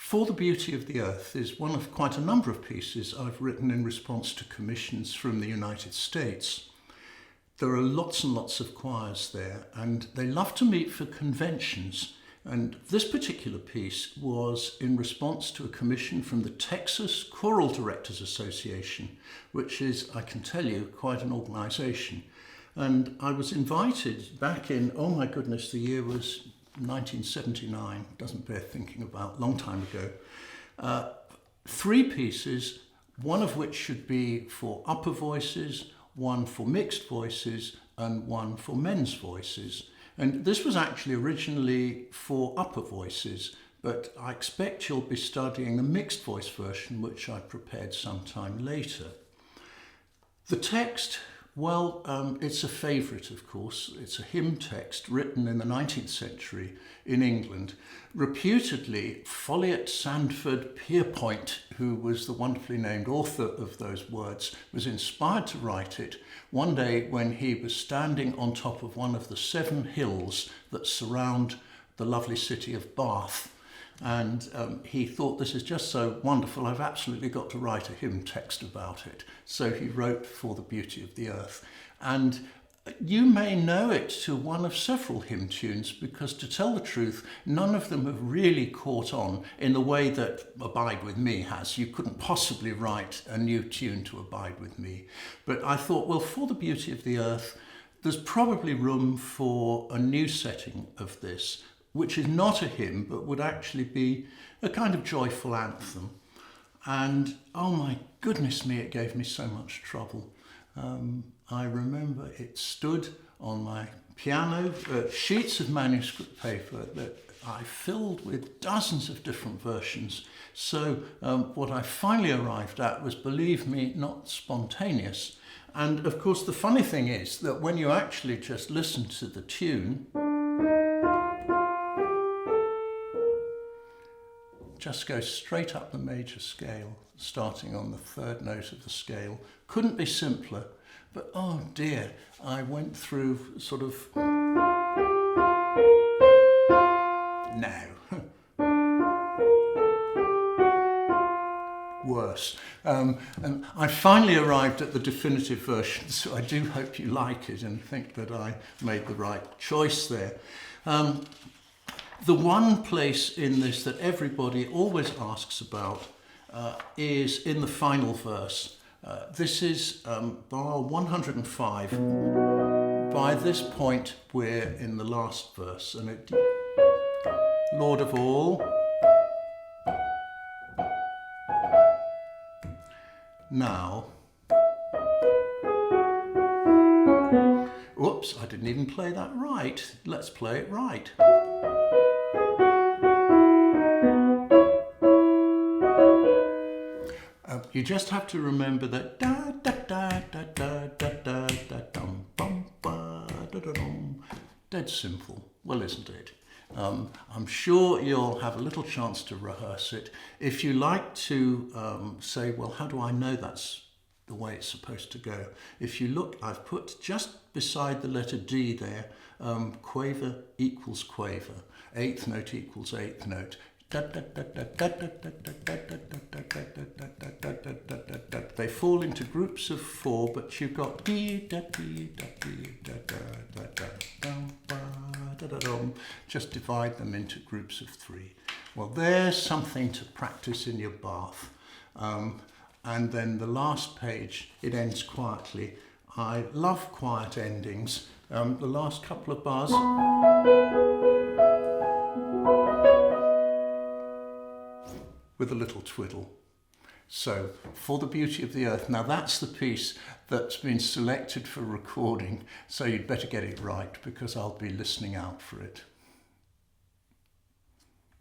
For the Beauty of the Earth is one of quite a number of pieces I've written in response to commissions from the United States. There are lots and lots of choirs there, and they love to meet for conventions. And this particular piece was in response to a commission from the Texas Choral Directors Association, which is, I can tell you, quite an organisation. And I was invited back in, oh my goodness, the year was 1979, doesn't bear thinking about, long time ago. 3 pieces, one of which should be for upper voices, one for mixed voices, and one for men's voices. And this was actually originally for upper voices, but I expect you'll be studying the mixed voice version, which I prepared sometime later. The text, well, it's a favourite, of course. It's a hymn text written in the 19th century in England. Reputedly, Folliot Sandford Pierpoint, who was the wonderfully named author of those words, was inspired to write it one day when he was standing on top of one of the 7 hills that surround the lovely city of Bath. And he thought, this is just so wonderful, I've absolutely got to write a hymn text about it. So he wrote For the Beauty of the Earth. And you may know it to one of several hymn tunes, because to tell the truth, none of them have really caught on in the way that Abide With Me has. You couldn't possibly write a new tune to Abide With Me. But I thought, well, For the Beauty of the Earth, there's probably room for a new setting of this, which is not a hymn, but would actually be a kind of joyful anthem. And oh my goodness me, it gave me so much trouble. I remember it stood on my piano, sheets of manuscript paper that I filled with dozens of different versions. So what I finally arrived at was, believe me, not spontaneous. And of course, the funny thing is that when you actually just listen to the tune, just go straight up the major scale, starting on the 3rd note of the scale. Couldn't be simpler, but oh dear, I went through sort of, no, worse. And I finally arrived at the definitive version, so I do hope you like it and think that I made the right choice there. The one place in this that everybody always asks about is in the final verse. This is bar 105. By this point, we're in the last verse, and it, Lord of all. Now, whoops, I didn't even play that right. Let's play it right. You just have to remember that da da da da da da da da dum bum ba da da dum. Dead simple. Well, isn't it? I'm sure you'll have a little chance to rehearse it. If you like to say, well, how do I know that's the way it's supposed to go? If you look, I've put just beside the letter D there, quaver equals quaver, 8th note equals 8th note. They fall into groups of 4, but you've got just divide them into groups of 3. Well, there's something to practice in your bath. And then the last page, it ends quietly. I love quiet endings. The last couple of bars. With a little twiddle. So, For the Beauty of the Earth. Now that's the piece that's been selected for recording, so you'd better get it right, because I'll be listening out for it.